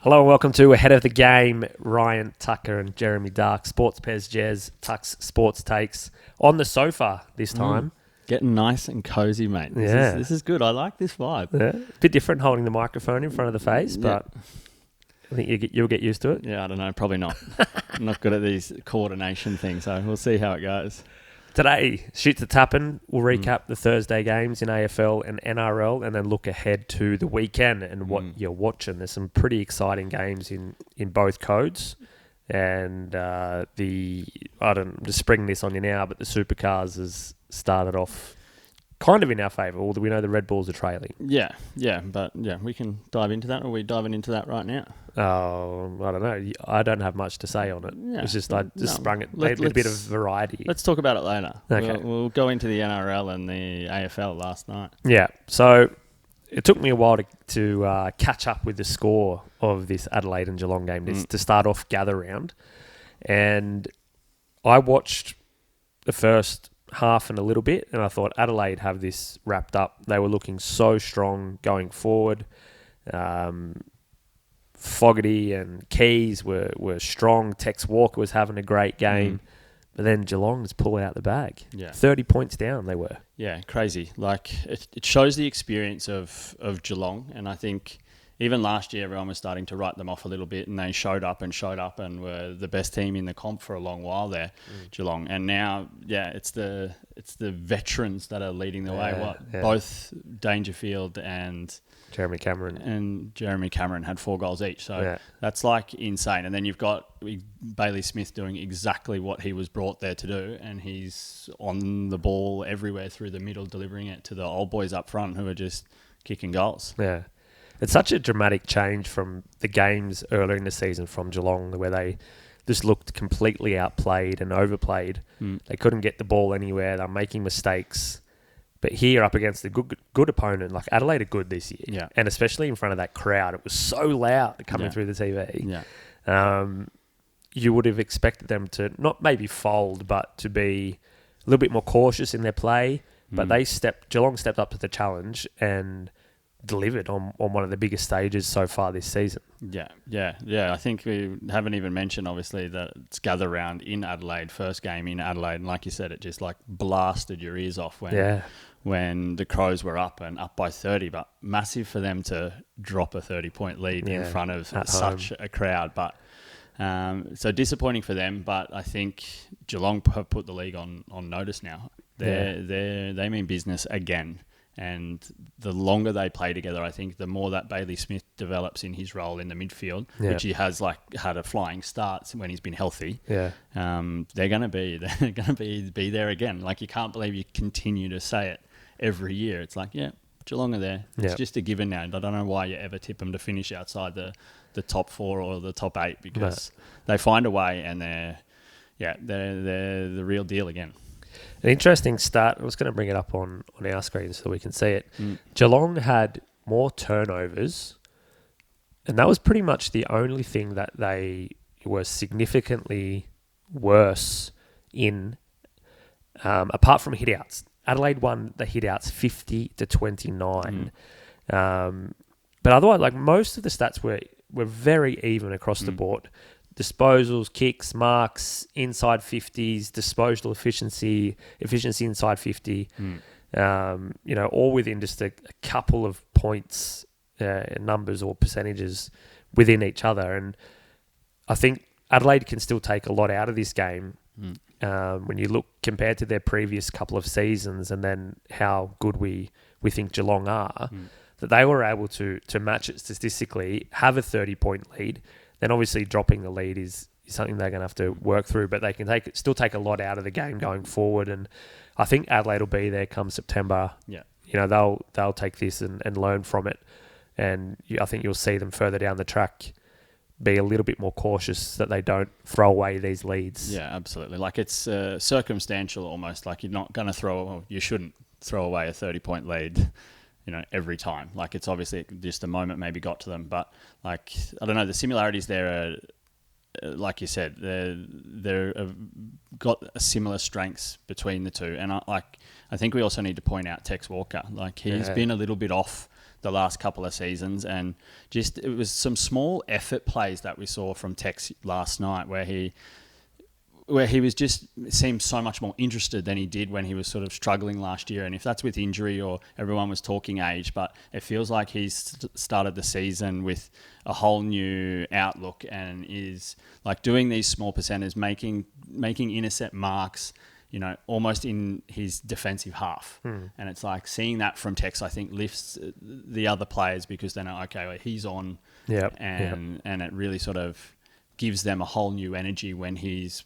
Hello and welcome to Ahead of the Game. Ryan, Tucker and Jeremy Dark. Sports Pez, Jez, Tuck's Sports Takes. On the sofa this time. Getting nice and cozy, mate. This is good. I like this vibe. Yeah. A bit different holding the microphone in front of the face, but I think you'll get used to it. Yeah, I don't know. Probably not. I'm not good at these coordination things, so we'll see how it goes. Today, Shoot the Tappin'. We'll recap the Thursday games in AFL and NRL and then look ahead to the weekend and what you're watching. There's some pretty exciting games in both codes. And I'm just springing this on you now, but the Supercars has started off kind of in our favour, although we know the Red Bulls are trailing. Yeah, but we can dive into that. Are we diving into that right now? Oh, I don't know. I don't have much to say on it. Yeah. It's just sprung it, made a bit of variety. Let's talk about it later. Okay. We'll go into the NRL and the AFL last night. Yeah, so it took me a while to catch up with the score of this Adelaide and Geelong game to start off gather round. And I watched the first half and a little bit, and I thought Adelaide have this wrapped up. They were looking so strong going forward. Fogarty and Keys were strong. Tex Walker was having a great game. But then Geelong just pulled out the bag. Yeah. 30 points down they were. Yeah, crazy. Like, it shows the experience of Geelong, and I think even last year everyone was starting to write them off a little bit, and they showed up and were the best team in the comp for a long while there, Geelong. And now, it's the veterans that are leading the way. Both Dangerfield and Jeremy Cameron had 4 goals each. So that's like insane. And then you've got Bailey Smith doing exactly what he was brought there to do. And he's on the ball everywhere through the middle, delivering it to the old boys up front who are just kicking goals. Yeah. It's such a dramatic change from the games earlier in the season from Geelong where they just looked completely outplayed and overplayed. They couldn't get the ball anywhere. They're making mistakes. But here up against a good opponent, like Adelaide are good this year. Yeah. And especially in front of that crowd. It was so loud coming through the TV. Yeah. You would have expected them to not maybe fold, but to be a little bit more cautious in their play. But Geelong stepped up to the challenge and delivered on one of the biggest stages so far this season. Yeah. I think we haven't even mentioned, obviously, that it's gather round in Adelaide, first game in Adelaide. And like you said, it just like blasted your ears off when the Crows were up by 30. But massive for them to drop a 30-point lead in front of such a crowd. But so disappointing for them. But I think Geelong have put the league on notice now. They mean business again. And the longer they play together, I think the more that Bailey Smith develops in his role in the midfield, which he has had a flying start when he's been healthy. Yeah, they're gonna be there again. Like, you can't believe you continue to say it every year. It's like, Geelong are there. It's just a given now. I don't know why you ever tip them to finish outside the top 4 or the top 8 because they find a way, and they're the real deal again. An interesting stat, I was going to bring it up on our screen so we can see it. Geelong had more turnovers, and that was pretty much the only thing that they were significantly worse in, apart from hitouts. Adelaide won the hitouts 50-29. But otherwise, like, most of the stats were very even across the board. Disposals, kicks, marks, inside 50s, disposal efficiency inside 50, all within just a couple of points, numbers or percentages within each other. And I think Adelaide can still take a lot out of this game when you look compared to their previous couple of seasons and then how good we think Geelong are, that they were able to match it statistically, have a 30-point lead. Then obviously dropping the lead is something they're going to have to work through, but they can still take a lot out of the game going forward. And I think Adelaide will be there come September. Yeah, they'll take this and learn from it. And I think you'll see them further down the track be a little bit more cautious that they don't throw away these leads. Yeah, absolutely. Like, it's circumstantial almost. Like, you're not going to you shouldn't throw away a 30-point lead every time. Like, it's obviously just a moment maybe got to them, but like, I don't know, the similarities there are, like you said, they're got a similar strengths between the two. And I think we also need to point out Tex Walker. Like, he's been a little bit off the last couple of seasons. And just it was some small effort plays that we saw from Tex last night where he was just seemed so much more interested than he did when he was sort of struggling last year. And if that's with injury or everyone was talking age, but it feels like he's started the season with a whole new outlook and is like doing these small percentages, making intercept marks, almost in his defensive half. And it's like seeing that from Tex, I think lifts the other players because they know, okay, well, he's on and it really sort of gives them a whole new energy when he's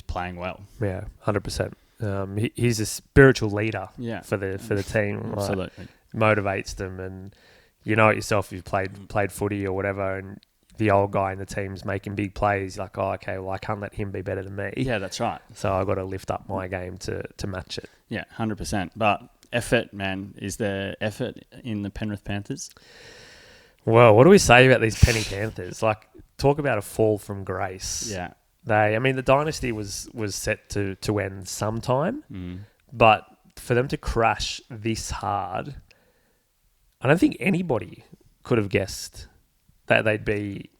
playing well. Yeah, 100%. He's a spiritual leader for the team. Absolutely. Motivates them, and you know it yourself. You've played footy or whatever, and the old guy in the team's making big plays. Like, oh, okay, well, I can't let him be better than me. Yeah, that's right. So I've got to lift up my game to match it. Yeah, 100%. But effort, man, is there effort in the Penrith Panthers? Well, what do we say about these Penny Panthers? Like, talk about a fall from grace. Yeah. The dynasty was set to end sometime, but for them to crash this hard, I don't think anybody could have guessed that they'd be,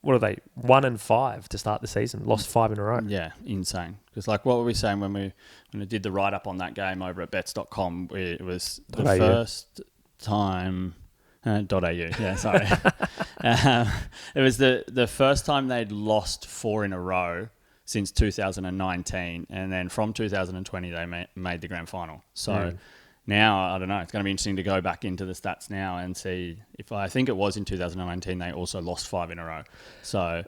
1-5 to start the season, lost 5 in a row. Yeah, insane. Because like what were we saying when we did the write-up on that game over at bets.com, it was the first time... .au, yeah, sorry. It was the first time they'd lost 4 in a row since 2019, and then from 2020 they made the grand final. So now, I don't know, it's going to be interesting to go back into the stats now and see if I think it was in 2019 they also lost 5 in a row. So,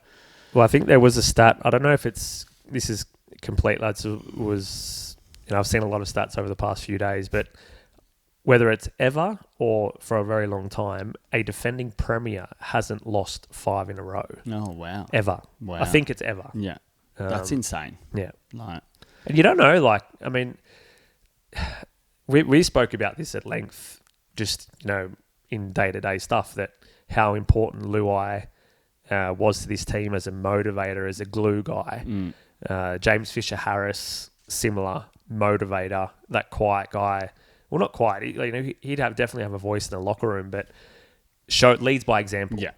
well, I think there was a stat. I don't know if this is complete, lads. It was, I've seen a lot of stats over the past few days, but whether it's ever or for a very long time, a defending premier hasn't lost 5 in a row. Oh, wow. Ever. Wow. I think it's ever. Yeah. That's insane. Yeah. Like, and you don't know, we spoke about this at length, just, in day-to-day stuff, that how important Luai was to this team as a motivator, as a glue guy. James Fisher-Harris, similar motivator, that quiet guy. Well, not quite. He'd definitely have a voice in the locker room, but leads by example. Yeah.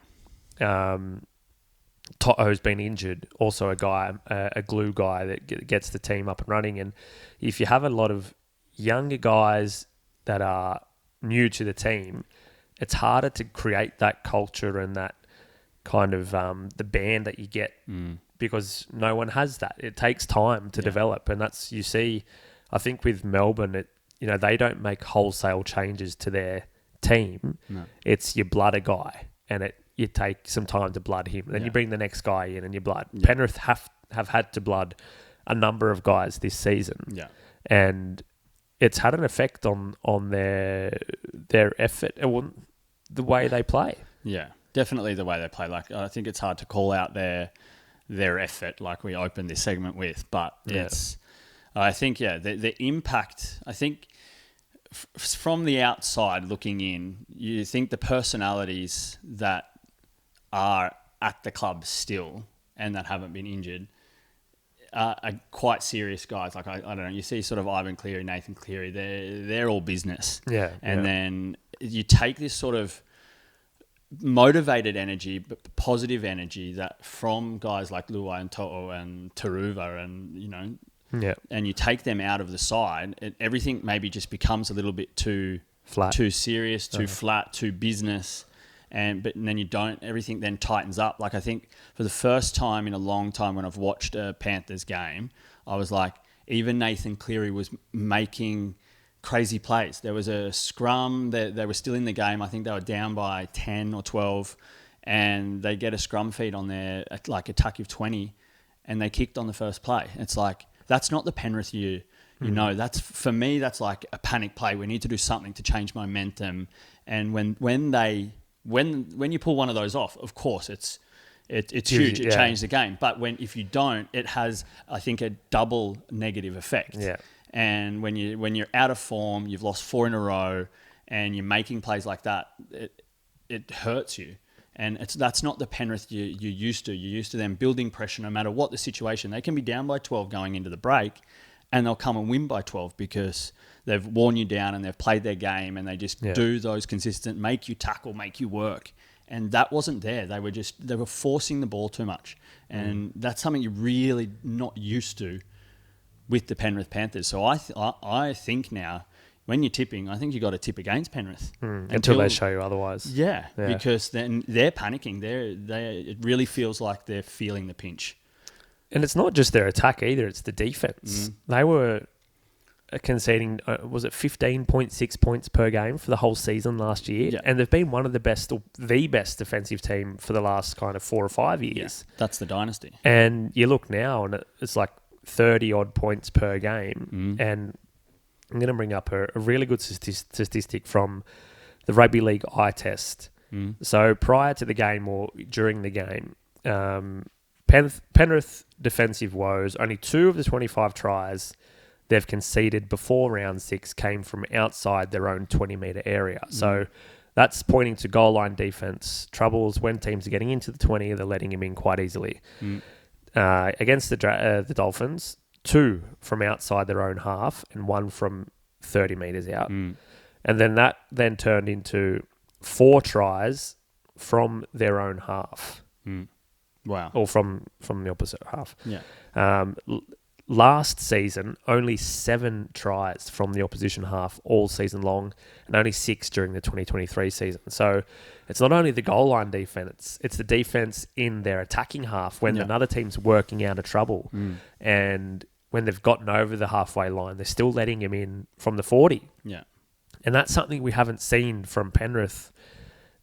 Taupō's been injured. Also a guy, a glue guy that gets the team up and running. And if you have a lot of younger guys that are new to the team, it's harder to create that culture and that kind of the band that you get because no one has that. It takes time to develop, and that's you see. I think with Melbourne, they don't make wholesale changes to their team. No. It's you blood a guy, and you take some time to blood him. Then you bring the next guy in and you blood. Yeah. Penrith have had to blood a number of guys this season. Yeah. And it's had an effect on their effort, the way they play. Yeah, definitely the way they play. Like, I think it's hard to call out their effort like we opened this segment with, but it's... I think, the impact, I think from the outside looking in, you think the personalities that are at the club still and that haven't been injured are quite serious guys. Like, I don't know, you see sort of Ivan Cleary, Nathan Cleary, they're all business. Yeah. And then you take this sort of motivated energy, but positive energy that from guys like Luai and Taupō and Taruva and, and you take them out of the side, everything maybe just becomes a little bit too flat, too serious, too flat, too business, and then you don't. Everything then tightens up. Like, I think for the first time in a long time when I've watched a Panthers game, I was like, even Nathan Cleary was making crazy plays. There was a scrum. They were still in the game. I think they were down by 10 or 12, and they get a scrum feed on their like attack of 20, and they kicked on the first play. It's like, that's not the Penrith you that's, for me, that's like a panic play. We need to do something to change momentum. And when you pull one of those off, of course it's huge. It changed the game. But if you don't, it has, I think, a double negative effect. Yeah. And when you're out of form, you've lost 4 in a row, and you're making plays like that, it hurts you. And that's not the Penrith you're used to. You're used to them building pressure no matter what the situation. They can be down by 12 going into the break, and they'll come and win by 12 because they've worn you down and they've played their game and they just do those consistent, make you tackle, make you work. And that wasn't there. They were forcing the ball too much. And that's something you're really not used to with the Penrith Panthers. So I think now, when you're tipping, I think you got to tip against Penrith until they show you otherwise. Yeah, because then they're panicking. It really feels like they're feeling the pinch. And it's not just their attack either; it's the defense. They were conceding, was it 15.6 points per game for the whole season last year, and they've been one of the best, or the best defensive team for the last kind of 4 or 5 years. Yeah, that's the dynasty. And you look now, and it's like 30 odd points per game, and I'm going to bring up a really good statistic from the Rugby League eye test. So prior to the game or during the game, Penrith defensive woes, only 2 of the 25 tries they've conceded before round 6 came from outside their own 20-metre area. So that's pointing to goal line defence troubles. When teams are getting into the 20, they're letting them in quite easily. Against the Dolphins, 2 from outside their own half and 1 from 30 metres out. And then that turned into 4 tries from their own half. Wow. Or from the opposite half. Yeah. Last season, only 7 tries from the opposition half all season long, and only 6 during the 2023 season. So it's not only the goal line defense, it's the defense in their attacking half when another team's working out of trouble. And when they've gotten over the halfway line, they're still letting him in from the 40. Yeah. And that's something we haven't seen from Penrith.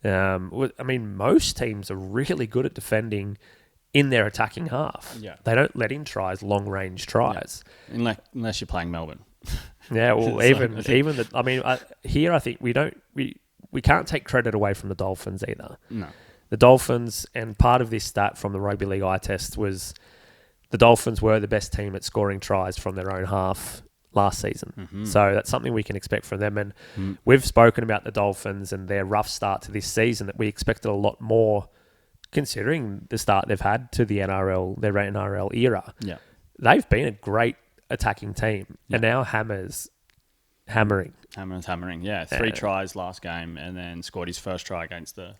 I mean, most teams are really good at defending in their attacking half. Yeah. They don't let in tries, long-range tries. Yeah. Unless you're playing Melbourne. Yeah, well, here I think we can't take credit away from the Dolphins either. No. The Dolphins, and part of this stat from the Rugby League eye test was the Dolphins were the best team at scoring tries from their own half last season. So that's something we can expect from them. And we've spoken about the Dolphins and their rough start to this season, that we expected a lot more considering the start they've had to the NRL, their NRL era. Yeah. They've been a great attacking team, and now hammering. Yeah, 3 tries last game, and then scored his first try against the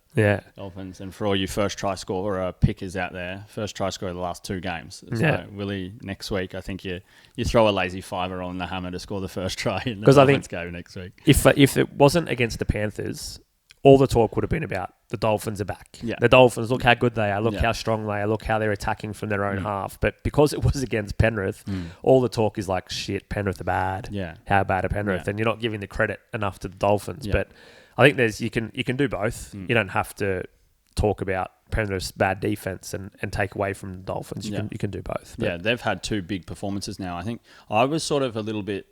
Dolphins. And for all you first try scorer pickers out there, first try scorer the last 2 games. So Willie, next week, I think you throw a lazy fiver on the hammer to score the first try in the Dolphins game next week. If it wasn't against the Panthers, all the talk would have been about the Dolphins are back. Yeah. The Dolphins, look how good they are. Look how strong they are. Look how they're attacking from their own half. But because it was against Penrith, all the talk is like, shit, Penrith are bad. Yeah. How bad are Penrith? Yeah. And you're not giving the credit enough to the Dolphins. Yeah. But I think you can do both. You don't have to talk about Penrith's bad defense and take away from the Dolphins. You can do both. But they've had 2 big performances now. I think I was sort of a little bit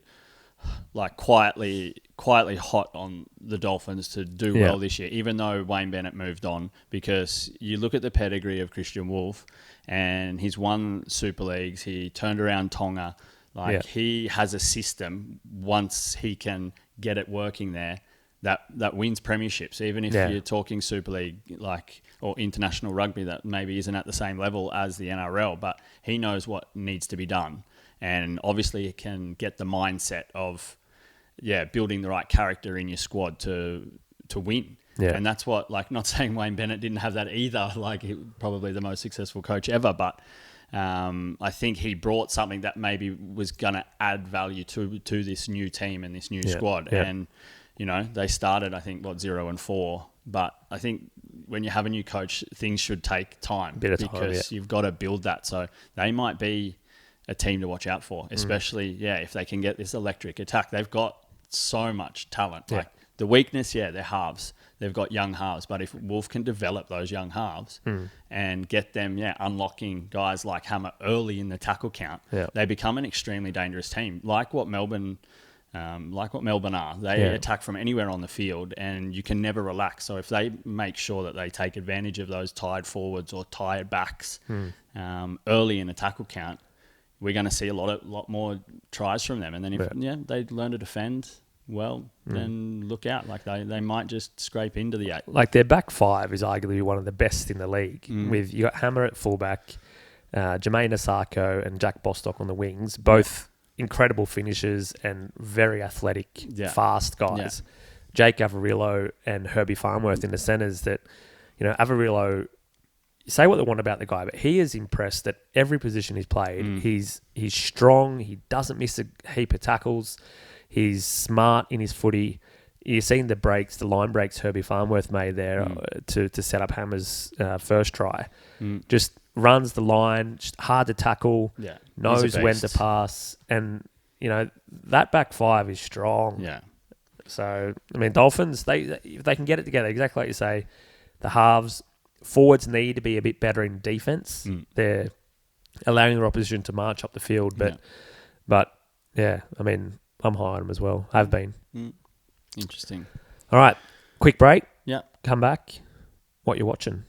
like quietly hot on the Dolphins to do well this year, even though Wayne Bennett moved on, because you look at the pedigree of Kristian Woolf and he's won Super Leagues, he turned around Tonga, he has a system once he can get it working there that wins premierships, even if you're talking Super League or international rugby that maybe isn't at the same level as the NRL, but he knows what needs to be done. And obviously it can get the mindset of, building the right character in your squad to win. Yeah. And that's what, not saying Wayne Bennett didn't have that either, he probably the most successful coach ever, but I think he brought something that maybe was going to add value to this new team and this new squad. Yeah. And, they started, I think, 0-4, but I think when you have a new coach, things should take time because you've got to build that. So they might be a team to watch out for, especially if they can get this electric attack. They've got so much talent. The weakness, they're halves. They've got young halves, but if Wolf can develop those young halves and get them, unlocking guys like Hammer early in the tackle count, they become an extremely dangerous team. Like what Melbourne are. They attack from anywhere on the field, and you can never relax. So if they make sure that they take advantage of those tired forwards or tired backs early in a tackle count, we're going to see a lot more tries from them. And then if they learn to defend well, then look out. They might just scrape into the 8. Their back 5 is arguably one of the best in the league. With you got Hammer at fullback, Jermaine Asako and Jack Bostock on the wings, both incredible finishers and very athletic, fast guys. Yeah. Jake Averillo and Herbie Farnworth in the centres that, Averillo, say what they want about the guy, but he is impressed at every position he's played. He's strong. He doesn't miss a heap of tackles. He's smart in his footy. You've seen the line breaks Herbie Farnworth made there to set up Hammer's first try. Just runs the line, just hard to tackle, knows when to pass. And, that back five is strong. Yeah. So, Dolphins, if they can get it together, exactly like you say, the halves, forwards need to be a bit better in defence. They're allowing their opposition to march up the field. But I'm high on them as well. I've been. Interesting. All right, quick break. Yeah. Come back. What you're watching.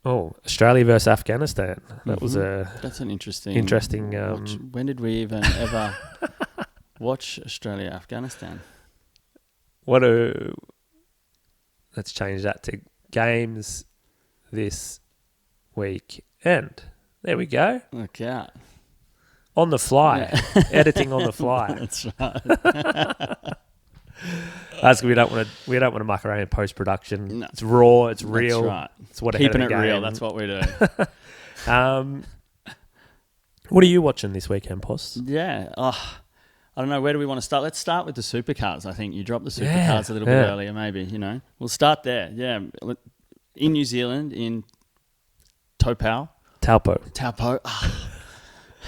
Oh, Australia versus Afghanistan. That was That's an interesting. When did we even ever watch Australia Afghanistan? Let's change that to games this weekend. There we go. Okay. On the fly. Editing on the fly. That's right. That's we don't want to muck around in post production. No. It's raw. It's real. That's right. It's what keeping it real. That's what we do. What are you watching this weekend, Post? Yeah. I don't know. Where do we want to start? Let's start with the Supercars. I think you dropped the Supercars a little bit earlier. Maybe we'll start there. Yeah. In New Zealand, in Taupō.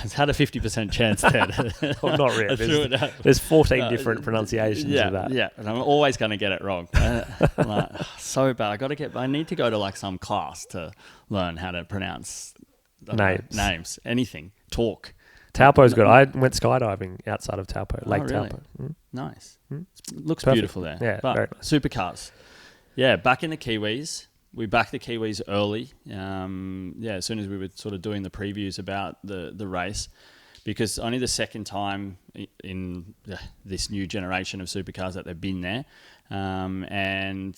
It's had a 50% chance then. Well, not really. There's 14 different pronunciations of that. Yeah, and I'm always going to get it wrong. So bad. I need to go to some class to learn how to pronounce names. Anything. Talk. Taupō's good. I went skydiving outside of Taupō, Lake really? Taupō. Nice. Looks Perfect. Beautiful there. Yeah, but very nice. Supercars. Yeah, back in the Kiwis. We backed the Kiwis early, as soon as we were sort of doing the previews about the race, because only the second time in this new generation of supercars that they've been there, and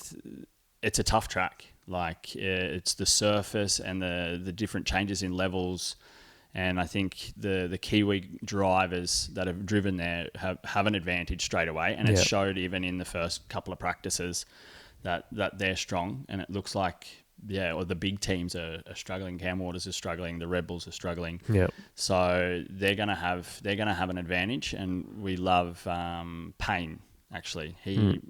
it's a tough track. It's the surface and the different changes in levels, and I think the Kiwi drivers that have driven there have an advantage straight away, and it showed even in the first couple of practices that they're strong, and it looks like or the big teams are struggling. Cam Waters is struggling, the Rebels are struggling. Yeah. So they're gonna have an advantage, and we love Payne. Actually, he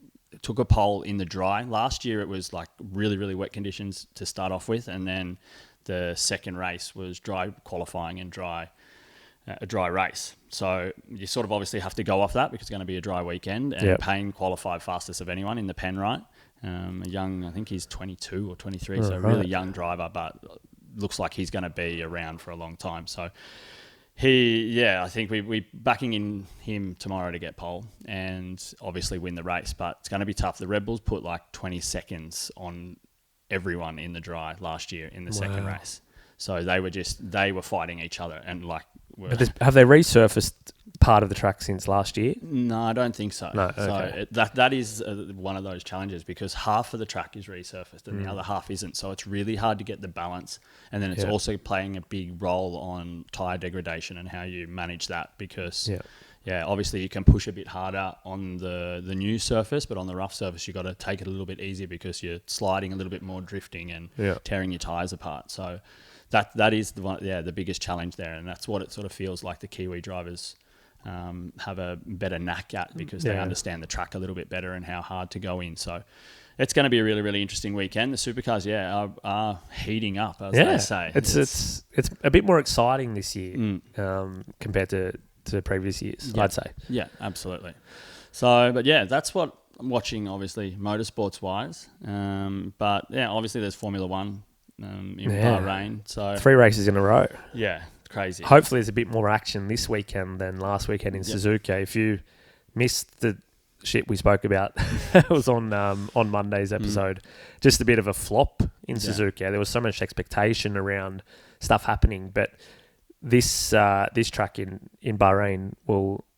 took a pole in the dry. Last year it was really, really wet conditions to start off with, and then the second race was dry qualifying and a dry race. So you sort of obviously have to go off that because it's going to be a dry weekend, and Payne qualified fastest of anyone in the Penrith. A young, I think he's 22 or 23, so really young driver, but looks like he's going to be around for a long time. So I think we backing in him tomorrow to get pole and obviously win the race, but it's going to be tough. The Rebels put 20 seconds on everyone in the dry last year in the second race. So they were fighting each other and have they resurfaced part of the track since last year? No, I don't think so. No, okay. So that is one of those challenges because half of the track is resurfaced and the other half isn't. So it's really hard to get the balance. And then it's also playing a big role on tyre degradation and how you manage that because obviously you can push a bit harder on the new surface, but on the rough surface you got to take it a little bit easier because you're sliding a little bit more, drifting and tearing your tyres apart. So that is the biggest challenge there, and that's what it sort of feels like the Kiwi drivers have a better knack at because they understand the track a little bit better and how hard to go in. So it's going to be a really, really interesting weekend. The Supercars, are heating up, as they say. It's a bit more exciting this year compared to previous years, I'd say. Yeah, absolutely. So, but that's what I'm watching, obviously, motorsports-wise. But, obviously there's Formula One in Bahrain. So 3 races in a row. Yeah, crazy. Hopefully there's a bit more action this weekend than last weekend in Suzuka. If you missed the shit we spoke about, it was on Monday's episode. Just a bit of a flop in Suzuka. There was so much expectation around stuff happening, but this track in Bahrain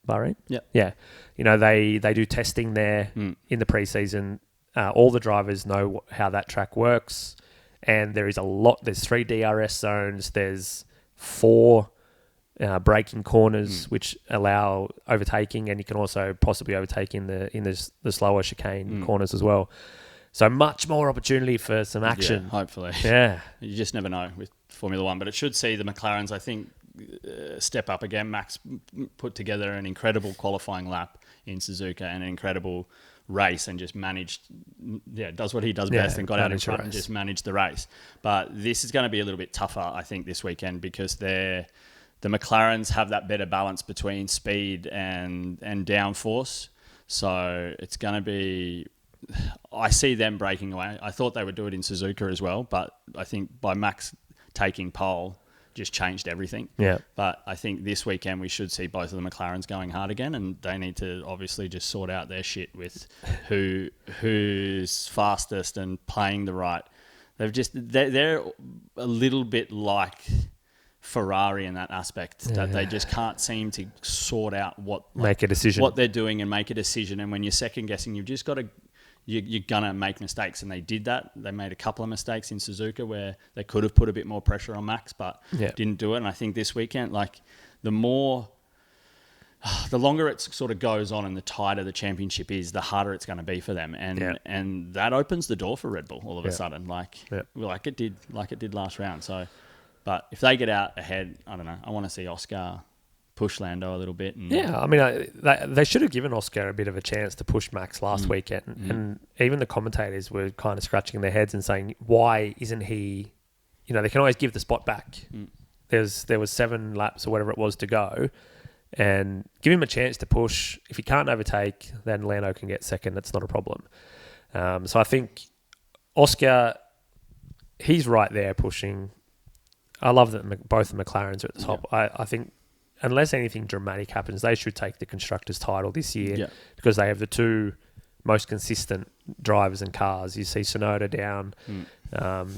Bahrain? Yeah. They do testing there in the preseason. All the drivers know how that track works. and there is a lot. There's 3 DRS zones. There's 4 braking corners which allow overtaking, and you can also possibly overtake in the slower chicane corners as well. So much more opportunity for some action. Yeah, hopefully. Yeah. You just never know with Formula One, but it should see the McLarens, I think, step up again. Max put together an incredible qualifying lap in Suzuka and an incredible race, and just does what he does best, and got out in front and just managed the race. But this is going to be a little bit tougher, I think, this weekend, because the McLarens have that better balance between speed and downforce. So it's going to be... I see them breaking away. I thought they would do it in Suzuka as well, but I think by Max taking pole just changed everything. Yeah. But I think this weekend we should see both of the McLarens going hard again, and they need to obviously just sort out their shit with who's fastest and playing the right. They're a little bit like Ferrari in that aspect, that they just can't seem to sort out make a decision, what they're doing and make a decision. And when you're second guessing, you've just got to... You're going to make mistakes, and they did that. They made a couple of mistakes in Suzuka where they could have put a bit more pressure on Max, but didn't do it. And I think this weekend, like, the longer it sort of goes on and the tighter the championship is, the harder it's going to be for them. And that opens the door for Red Bull all of a sudden, like it did last round. So, but if they get out ahead, I don't know. I want to see Oscar push Lando a little bit. And I mean, they should have given Oscar a bit of a chance to push Max last weekend. And even the commentators were kind of scratching their heads and saying, why isn't he... they can always give the spot back. There was 7 laps or whatever it was to go, and give him a chance to push. If he can't overtake, then Lando can get second. That's not a problem. So I think Oscar, he's right there pushing. I love that both the McLarens are at the top. I think... unless anything dramatic happens, they should take the Constructors' title this year because they have the 2 most consistent drivers and cars. You see Tsunoda down.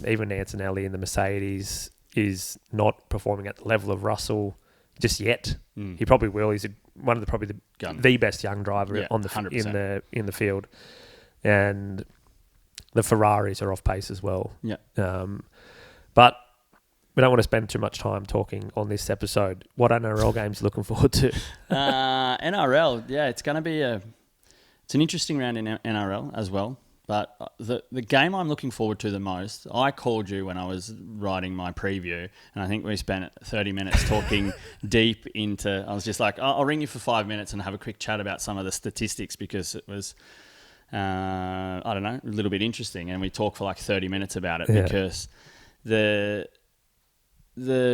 Even Antonelli in the Mercedes is not performing at the level of Russell just yet. He probably will. He's probably the best young driver on the in the field, and the Ferraris are off pace as well. But we don't want to spend too much time talking on this episode. What NRL games are you looking forward to? NRL, it's going to be it's an interesting round in NRL as well. But the game I'm looking forward to the most, I called you when I was writing my preview, and I think we spent 30 minutes talking deep into... I was just like, I'll ring you for 5 minutes and have a quick chat about some of the statistics, because it was, I don't know, a little bit interesting. And we talked for like 30 minutes about it because the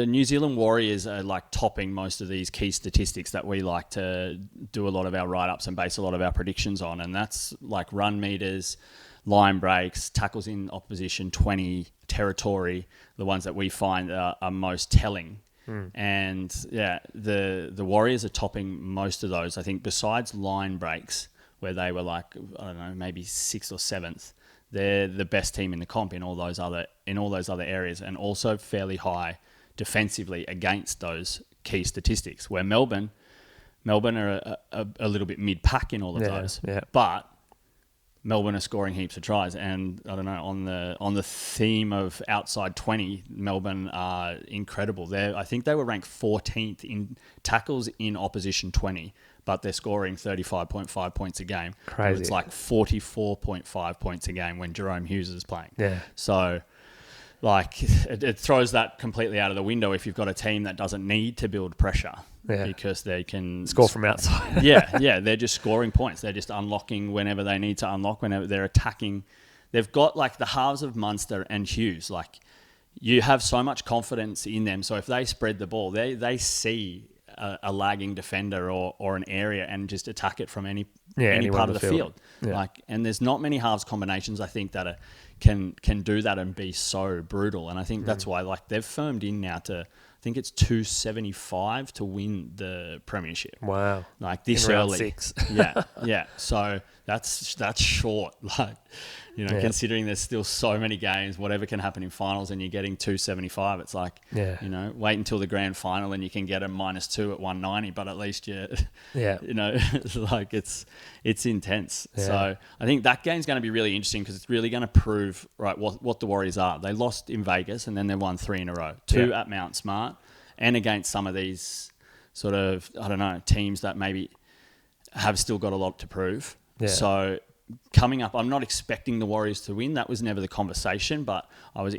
New Zealand Warriors are like topping most of these key statistics that we like to do a lot of our write-ups and base a lot of our predictions on. And that's like run meters, line breaks, tackles in opposition 20, territory, the ones that we find are most telling. And the Warriors are topping most of those. I think besides line breaks, where they were like, I don't know, maybe 6th or 7th, they're the best team in the comp in all those other areas, and also fairly high defensively against those key statistics, where Melbourne are a little bit mid-pack in all of those. But Melbourne are scoring heaps of tries, and I don't know, on the theme of outside 20, Melbourne are incredible. I think they were ranked 14th in tackles in opposition 20, but they're scoring 35.5 points a game. Crazy. It's like 44.5 points a game when Jerome Hughes is playing. So like it throws that completely out of the window if you've got a team that doesn't need to build pressure because they can score from outside. They're just scoring points. They're just unlocking whenever they need to unlock, whenever they're attacking. They've got like the halves of Munster and Hughes. Like, you have so much confidence in them. So if they spread the ball, they see a lagging defender or an area and just attack it from any part of the field. Like, and there's not many halves combinations, I think, that can do that and be so brutal. And I think that's why, like, they've firmed in now to, I think it's 275 to win the premiership. Wow. Like this in early. Round 6. Yeah. So that's short. Like, considering there's still so many games, whatever can happen in finals, and you're getting 275, it's like, wait until the grand final and you can get a -2 at 190, but at least like it's intense. So I think that game's going to be really interesting because it's really going to prove prove what the Warriors are. They lost in Vegas and then they won 3 in a row. 2 at Mount Smart and against some of these sort of, I don't know, teams that maybe have still got a lot to prove. Yeah. So coming up, I'm not expecting the Warriors to win. That was never the conversation, but I was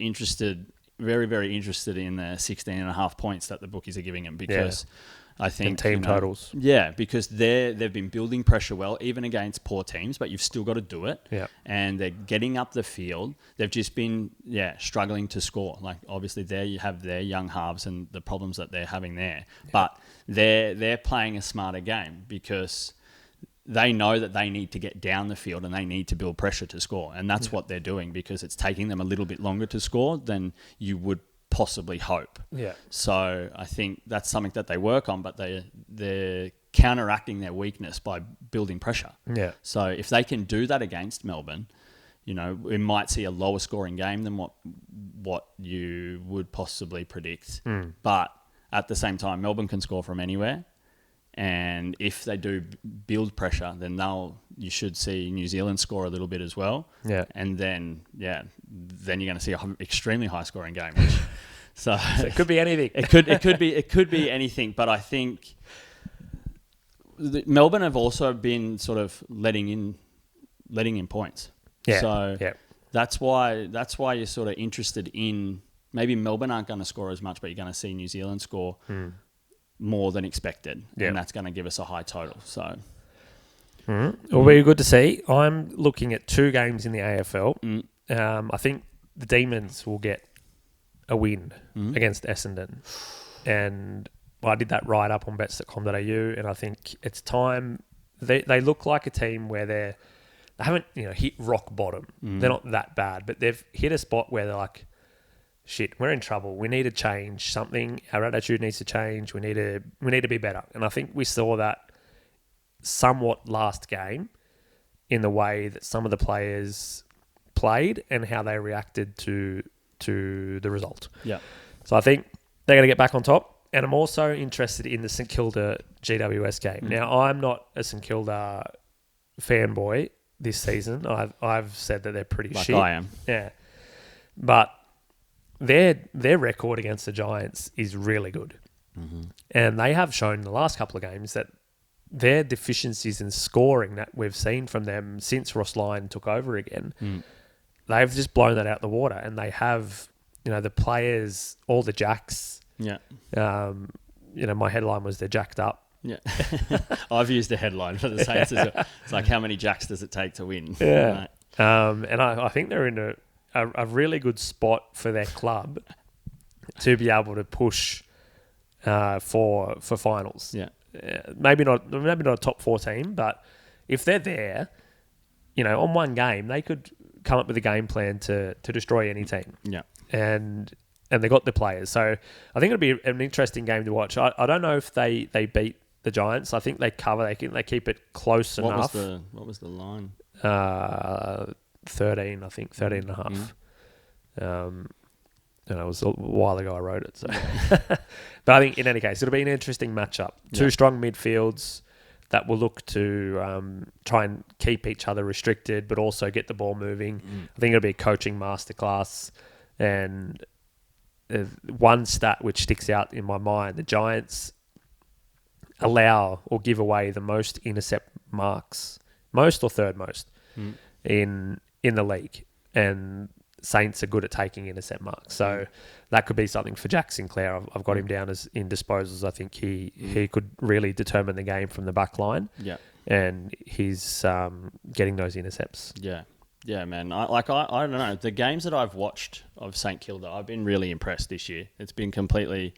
very, very interested in the 16.5 points that the bookies are giving them because I think team totals. Yeah, because they've been building pressure well, even against poor teams, but you've still got to do it. Yeah. And they're getting up the field. They've just been struggling to score. Like obviously there you have their young halves and the problems that they're having there. Yeah. But they're playing a smarter game because they know that they need to get down the field and they need to build pressure to score. And that's what they're doing because it's taking them a little bit longer to score than you would possibly hope. Yeah. So I think that's something that they work on, but they're counteracting their weakness by building pressure. Yeah. So if they can do that against Melbourne, we might see a lower scoring game than what you would possibly predict. But at the same time, Melbourne can score from anywhere. And if they do build pressure, then you should see New Zealand score a little bit as well. Yeah. And then you're going to see an extremely high scoring game. Which, so it could be anything. It could be anything. But I think Melbourne have also been sort of letting in points. Yeah. So that's why you're sort of interested in maybe Melbourne aren't going to score as much, but you're going to see New Zealand score more than expected, and that's going to give us a high total. So, Well, very good to see. I'm looking at 2 games in the AFL. I think the Demons will get a win against Essendon, and I did that right up on bets.com.au, and I think it's time. They look like a team where they haven't hit rock bottom. They're not that bad, but they've hit a spot where they're like, shit, we're in trouble. We need to change something. Our attitude needs to change. We need to be better. And I think we saw that somewhat last game in the way that some of the players played and how they reacted to the result. Yeah. So I think they're going to get back on top. And I'm also interested in the St Kilda GWS game. Now, I'm not a St Kilda fanboy this season. I've said that they're pretty shit. I am. Yeah. But their record against the Giants is really good. And they have shown in the last couple of games that their deficiencies in scoring that we've seen from them since Ross Lyon took over again, they've just blown that out the water. And they have, the players, all the jacks. Yeah. My headline was they're jacked up. Yeah. I've used the headline for the Saints as well. It's like, how many jacks does it take to win? Yeah. Right. And I think they're in a really good spot for their club to be able to push for finals. Yeah. Maybe not a top 4 team, but if they're there, on one game they could come up with a game plan to destroy any team. Yeah. And they got the players. So I think it'll be an interesting game to watch. I don't know if they beat the Giants. I think they cover. They keep it close enough. What was the line? 13, I think, 13 and a half. And it was a while ago I wrote it. So, but I think in any case, it'll be an interesting matchup. 2 strong midfields that will look to try and keep each other restricted, but also get the ball moving. I think it'll be a coaching masterclass. And one stat which sticks out in my mind: the Giants allow or give away the most intercept marks, most or third most in the league, and Saints are good at taking intercept marks. So that could be something for Jack Sinclair. I've got him down as in disposals. I think he could really determine the game from the back line. Yeah. And he's getting those intercepts. Yeah. Yeah, man. I don't know. The games that I've watched of St Kilda, I've been really impressed this year. It's been completely,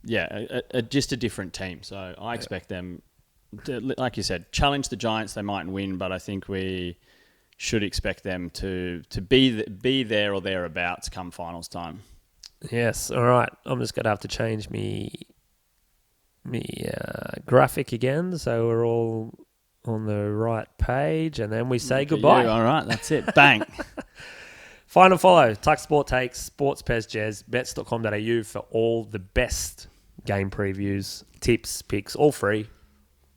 just a different team. So I expect them to, like you said, challenge the Giants. They mightn't win, but I think we should expect them to be there or thereabouts come finals time. Yes. All right. I'm just going to have to change me graphic again, so we're all on the right page, and then we say goodbye. All right, that's it. Bang. Final follow, Tuck Sport Takes, Sports Pez Jez, bets.com.au for all the best game previews, tips, picks, all free.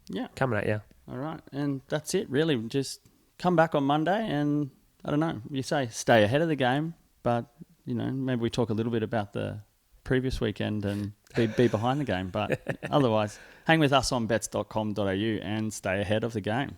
Yeah. Coming at you. All right, and that's it, really. Just come back on Monday and I don't know. You say stay ahead of the game, but, maybe we talk a little bit about the previous weekend and be behind the game. But otherwise, hang with us on bets.com.au and stay ahead of the game.